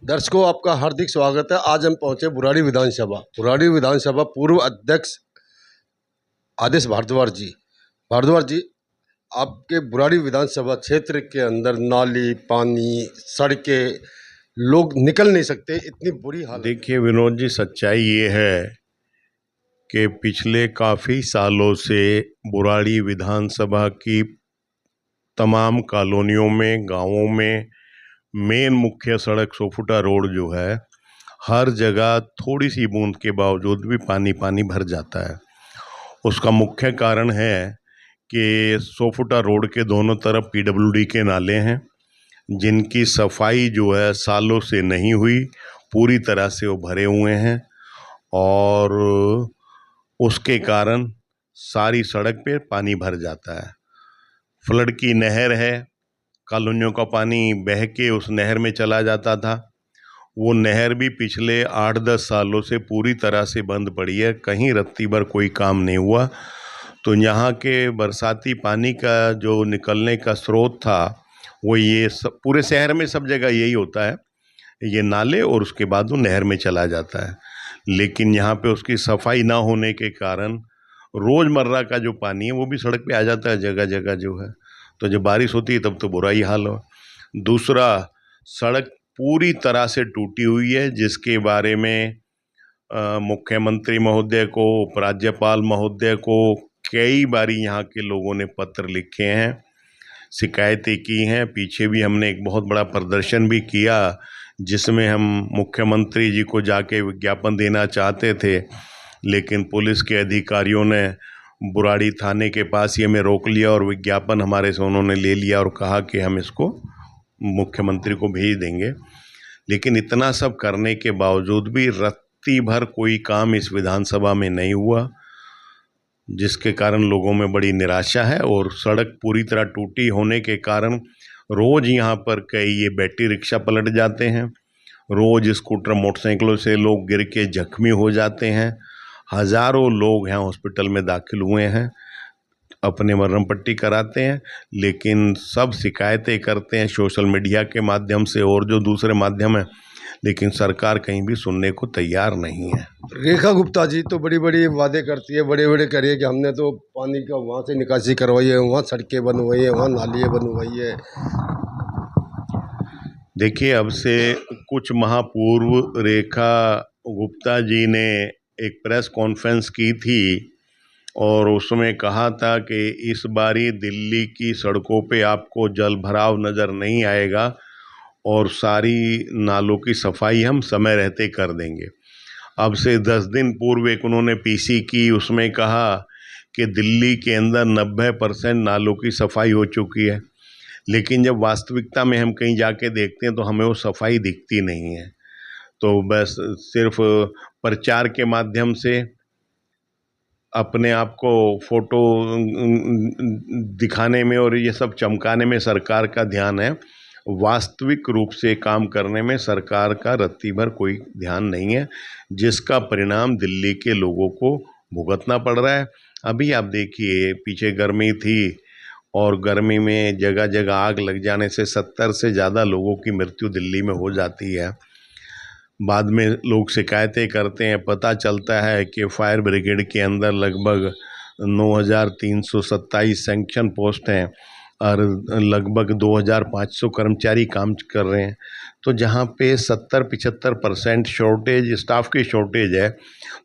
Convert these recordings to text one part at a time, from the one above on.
दर्शकों, आपका हार्दिक स्वागत है। आज हम पहुंचे बुराड़ी विधानसभा। बुराड़ी विधानसभा पूर्व अध्यक्ष आदेश भारद्वाज जी, आपके बुराड़ी विधानसभा क्षेत्र के अंदर नाली, पानी, सड़कें, लोग निकल नहीं सकते, इतनी बुरी हालत है। देखिए विनोद जी, सच्चाई ये है कि पिछले काफ़ी सालों से बुराड़ी विधानसभा की तमाम कॉलोनियों में, गांवों में मेन मुख्य सड़क सोफुटा रोड जो है, हर जगह थोड़ी सी बूंद के बावजूद भी पानी पानी भर जाता है। उसका मुख्य कारण है कि सोफुटा रोड के दोनों तरफ पीडब्ल्यूडी के नाले हैं, जिनकी सफाई जो है सालों से नहीं हुई, पूरी तरह से वो भरे हुए हैं और उसके कारण सारी सड़क पे पानी भर जाता है। फ्लड की नहर है, कॉलोनियों का पानी बह के उस नहर में चला जाता था। वो नहर भी पिछले 8-10 सालों से पूरी तरह से बंद पड़ी है, कहीं रत्ती भर कोई काम नहीं हुआ। तो यहाँ के बरसाती पानी का जो निकलने का स्रोत था वो ये सब पूरे शहर में सब जगह यही होता है, ये नाले और उसके बाद वो नहर में चला जाता है। लेकिन यहाँ पे उसकी सफाई ना होने के कारण रोज़मर्रा का जो पानी है वो भी सड़क पे आ जाता है जगह जगह जो है। तो जब बारिश होती है तब तो बुरा ही हाल हो। दूसरा, सड़क पूरी तरह से टूटी हुई है, जिसके बारे में मुख्यमंत्री महोदय को, उपराज्यपाल महोदय को कई बारी यहाँ के लोगों ने पत्र लिखे हैं, शिकायतें की हैं। पीछे भी हमने एक बहुत बड़ा प्रदर्शन भी किया, जिसमें हम मुख्यमंत्री जी को जाके विज्ञापन देना चाहते थे, लेकिन पुलिस के अधिकारियों ने बुराड़ी थाने के पास ही हमें रोक लिया और विज्ञापन हमारे से उन्होंने ले लिया और कहा कि हम इसको मुख्यमंत्री को भेज देंगे। लेकिन इतना सब करने के बावजूद भी रत्ती भर कोई काम इस विधानसभा में नहीं हुआ, जिसके कारण लोगों में बड़ी निराशा है। और सड़क पूरी तरह टूटी होने के कारण रोज़ यहाँ पर कई ये बैटरी रिक्शा पलट जाते हैं, रोज़ स्कूटर मोटरसाइकिलों से लोग गिर के जख्मी हो जाते हैं। हज़ारों लोग यहाँ हॉस्पिटल में दाखिल हुए हैं, अपने मरहम पट्टी कराते हैं, लेकिन सब शिकायतें करते हैं सोशल मीडिया के माध्यम से और जो दूसरे माध्यम हैं, लेकिन सरकार कहीं भी सुनने को तैयार नहीं है। रेखा गुप्ता जी तो बड़ी बड़ी वादे करती है, बड़े बड़े करिए कि हमने तो पानी का वहाँ से निकासी करवाई है, वहाँ सड़कें बनवाई है, वहाँ नालियाँ बनवाई है। देखिए, अब से कुछ माह पूर्व रेखा गुप्ता जी ने एक प्रेस कॉन्फ्रेंस की थी और उसमें कहा था कि इस बारी दिल्ली की सड़कों पे आपको जल भराव नज़र नहीं आएगा और सारी नालों की सफाई हम समय रहते कर देंगे। अब से 10 दिन पूर्व एक उन्होंने पीसी की, उसमें कहा कि दिल्ली के अंदर 90% नालों की सफाई हो चुकी है, लेकिन जब वास्तविकता में हम कहीं जाके देखते हैं तो हमें वो सफाई दिखती नहीं है। तो बस सिर्फ प्रचार के माध्यम से अपने आप को फोटो दिखाने में और ये सब चमकाने में सरकार का ध्यान है, वास्तविक रूप से काम करने में सरकार का रत्ती भर कोई ध्यान नहीं है, जिसका परिणाम दिल्ली के लोगों को भुगतना पड़ रहा है। अभी आप देखिए, पीछे गर्मी थी और गर्मी में जगह जगह आग लग जाने से 70 से ज़्यादा लोगों की मृत्यु दिल्ली में हो जाती है। बाद में लोग शिकायतें करते हैं, पता चलता है कि फायर ब्रिगेड के अंदर लगभग 9,327 सैंक्शन पोस्ट हैं और लगभग 2,500 कर्मचारी काम कर रहे हैं। तो जहाँ पे 70-75% शॉर्टेज, स्टाफ की शॉर्टेज है,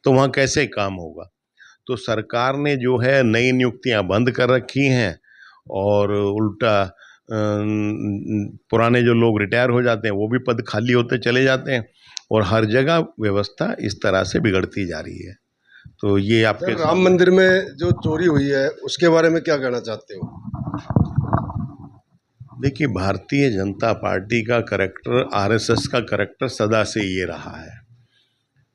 तो वहाँ कैसे काम होगा। तो सरकार ने जो है नई नियुक्तियाँ बंद कर रखी हैं और उल्टा पुराने जो लोग रिटायर हो जाते हैं वो भी पद खाली होते चले जाते हैं और हर जगह व्यवस्था इस तरह से बिगड़ती जा रही है। तो ये आपके राम मंदिर में जो चोरी हुई है उसके बारे में क्या कहना चाहते हो? देखिए, भारतीय जनता पार्टी का करैक्टर, आरएसएस का करैक्टर सदा से ये रहा है।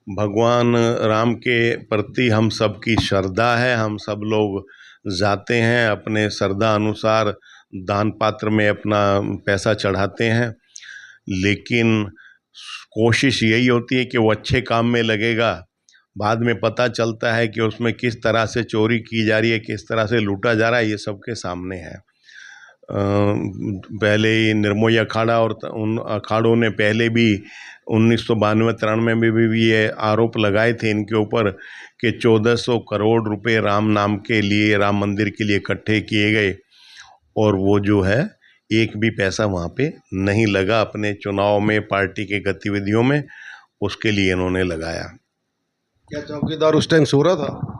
भगवान राम के प्रति हम सब की श्रद्धा है, हम सब लोग जाते हैं, अपने श्रद्धा अनुसार दान पात्र में अपना पैसा चढ़ाते हैं, लेकिन कोशिश यही होती है कि वो अच्छे काम में लगेगा। बाद में पता चलता है कि उसमें किस तरह से चोरी की जा रही है, किस तरह से लूटा जा रहा है, ये सबके सामने है। पहले ही निर्मोही अखाड़ा और उन अखाड़ों ने पहले भी 1992-93 में भी ये आरोप लगाए थे इनके ऊपर कि 1400 करोड़ रुपए राम नाम के लिए, राम मंदिर के लिए इकट्ठे किए गए और वो जो है एक भी पैसा वहाँ पे नहीं लगा अपने चुनाव में, पार्टी के गतिविधियों में, उसके लिए इन्होंने लगाया। क्या चौकीदार उस टाइम सो रहा था?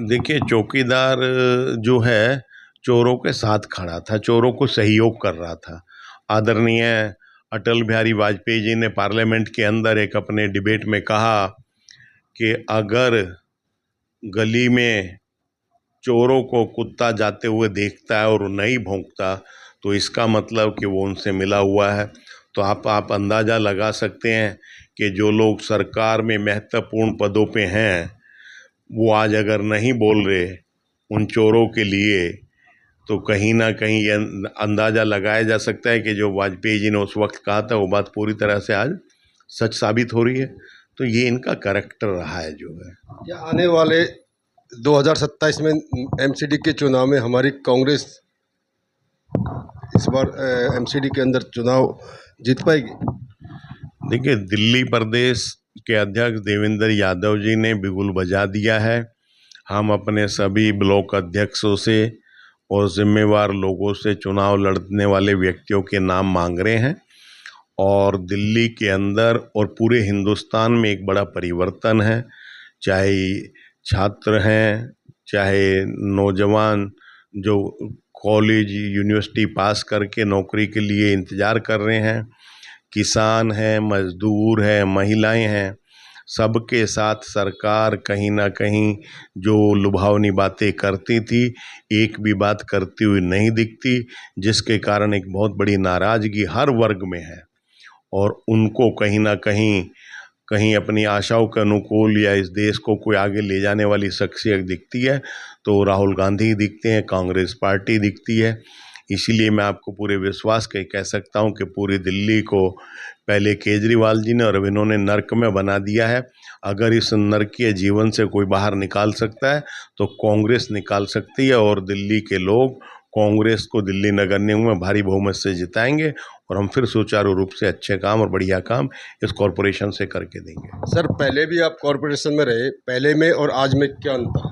देखिए, चौकीदार जो है चोरों के साथ खड़ा था, चोरों को सहयोग कर रहा था। आदरणीय अटल बिहारी वाजपेयी जी ने पार्लियामेंट के अंदर एक अपने डिबेट में कहा कि अगर गली में चोरों को कुत्ता जाते हुए देखता है और वो नहीं भौंकता तो इसका मतलब कि वो उनसे मिला हुआ है। तो आप अंदाज़ा लगा सकते हैं कि जो लोग सरकार में महत्वपूर्ण पदों पे हैं वो आज अगर नहीं बोल रहे उन चोरों के लिए, तो कहीं ना कहीं ये अंदाज़ा लगाया जा सकता है कि जो वाजपेयी जी ने उस वक्त कहा था वो बात पूरी तरह से आज सच साबित हो रही है। तो ये इनका करैक्टर रहा है जो है। क्या आने वाले 2027 में एमसीडी के चुनाव में हमारी कांग्रेस इस बार एमसीडी के अंदर चुनाव जीत पाएगी? देखिए, दिल्ली प्रदेश के अध्यक्ष देवेंद्र यादव जी ने बिगुल बजा दिया है। हम अपने सभी ब्लॉक अध्यक्षों से और जिम्मेवार लोगों से चुनाव लड़ने वाले व्यक्तियों के नाम मांग रहे हैं और दिल्ली के अंदर और पूरे हिंदुस्तान में एक बड़ा परिवर्तन है। चाहे छात्र हैं, चाहे नौजवान जो कॉलेज यूनिवर्सिटी पास करके नौकरी के लिए इंतज़ार कर रहे हैं, किसान हैं, मजदूर हैं, महिलाएं हैं, सबके साथ सरकार कहीं ना कहीं जो लुभावनी बातें करती थी एक भी बात करती हुई नहीं दिखती, जिसके कारण एक बहुत बड़ी नाराज़गी हर वर्ग में है और उनको कहीं ना कहीं अपनी आशाओं के अनुकूल या इस देश को कोई आगे ले जाने वाली शख्सियत दिखती है तो राहुल गांधी दिखते हैं, कांग्रेस पार्टी दिखती है। इसीलिए मैं आपको पूरे विश्वास के कह सकता हूं कि पूरी दिल्ली को पहले केजरीवाल जी ने और अब इन्होंने नर्क में बना दिया है। अगर इस नर्कीय जीवन से कोई बाहर निकाल सकता है तो कांग्रेस निकाल सकती है और दिल्ली के लोग कांग्रेस को दिल्ली नगर निगम में भारी बहुमत से जिताएंगे और हम फिर सुचारू रूप से अच्छे काम और बढ़िया काम इस कॉरपोरेशन से करके देंगे। सर, पहले भी आप कॉरपोरेशन में रहे, पहले में और आज में क्या अंतर?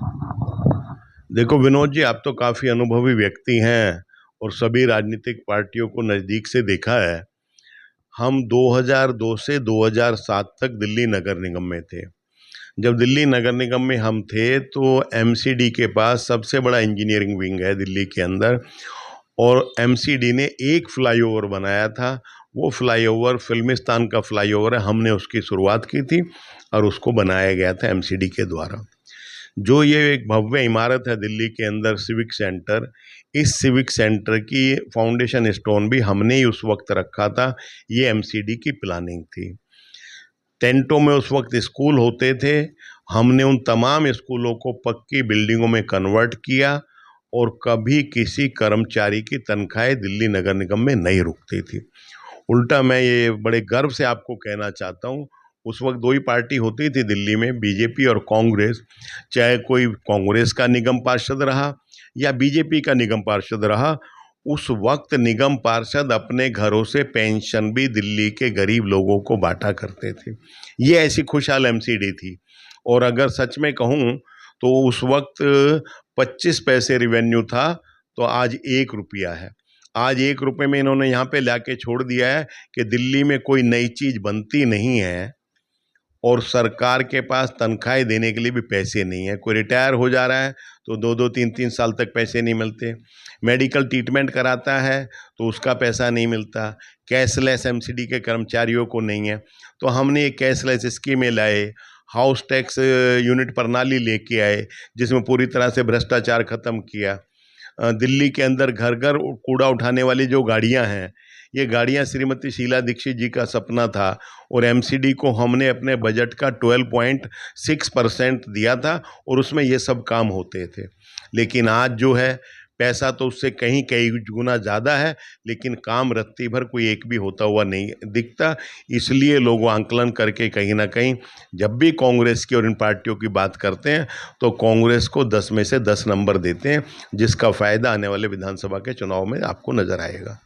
देखो विनोद जी, आप तो काफ़ी अनुभवी व्यक्ति हैं और सभी राजनीतिक पार्टियों को नज़दीक से देखा है। हम 2002 से 2007 तक दिल्ली नगर निगम में थे। जब दिल्ली नगर निगम में हम थे तो एमसीडी के पास सबसे बड़ा इंजीनियरिंग विंग है दिल्ली के अंदर और एमसीडी ने एक फ्लाईओवर बनाया था। वो फ्लाईओवर फिल्मिस्तान का फ्लाईओवर है, हमने उसकी शुरुआत की थी और उसको बनाया गया था एमसीडी के द्वारा। जो ये एक भव्य इमारत है दिल्ली के अंदर सिविक सेंटर, इस सिविक सेंटर की फाउंडेशन स्टोन भी हमने ही उस वक्त रखा था। ये एमसीडी की प्लानिंग थी। टेंटों में उस वक्त स्कूल होते थे, हमने उन तमाम स्कूलों को पक्की बिल्डिंगों में कन्वर्ट किया और कभी किसी कर्मचारी की तनख्वाहें दिल्ली नगर निगम में नहीं रुकती थी। उल्टा मैं ये बड़े गर्व से आपको कहना चाहता हूँ, उस वक्त दो ही पार्टी होती थी दिल्ली में, बीजेपी और कांग्रेस। चाहे कोई कांग्रेस का निगम पार्षद रहा या बीजेपी का निगम पार्षद रहा, उस वक्त निगम पार्षद अपने घरों से पेंशन भी दिल्ली के गरीब लोगों को बांटा करते थे। ये ऐसी खुशहाल एमसीडी थी। और अगर सच में कहूँ तो उस वक्त 25 पैसे रिवेन्यू था तो आज 1 रुपया है। आज 1 रुपये में इन्होंने यहाँ पे लाके छोड़ दिया है कि दिल्ली में कोई नई चीज़ बनती नहीं है और सरकार के पास तनख्वाहें देने के लिए भी पैसे नहीं है। कोई रिटायर हो जा रहा है तो 2-2, 3-3 साल तक पैसे नहीं मिलते। मेडिकल ट्रीटमेंट कराता है तो उसका पैसा नहीं मिलता। कैशलेस एमसीडी के कर्मचारियों को नहीं है। तो हमने एक कैशलेस स्कीमें लाए, हाउस टैक्स यूनिट प्रणाली लेके आए जिसमें पूरी तरह से भ्रष्टाचार खत्म किया। दिल्ली के अंदर घर घर कूड़ा उठाने वाली जो गाड़ियां हैं, ये गाड़ियां श्रीमती शीला दीक्षित जी का सपना था और एमसीडी को हमने अपने बजट का 12.6% दिया था और उसमें ये सब काम होते थे। लेकिन आज जो है पैसा तो उससे कहीं कई गुना ज़्यादा है, लेकिन काम रत्ती भर कोई एक भी होता हुआ नहीं दिखता। इसलिए लोग आंकलन करके कहीं ना कहीं जब भी कांग्रेस की और इन पार्टियों की बात करते हैं तो कांग्रेस को 10 में से 10 नंबर देते हैं, जिसका फायदा आने वाले विधानसभा के चुनाव में आपको नजर आएगा।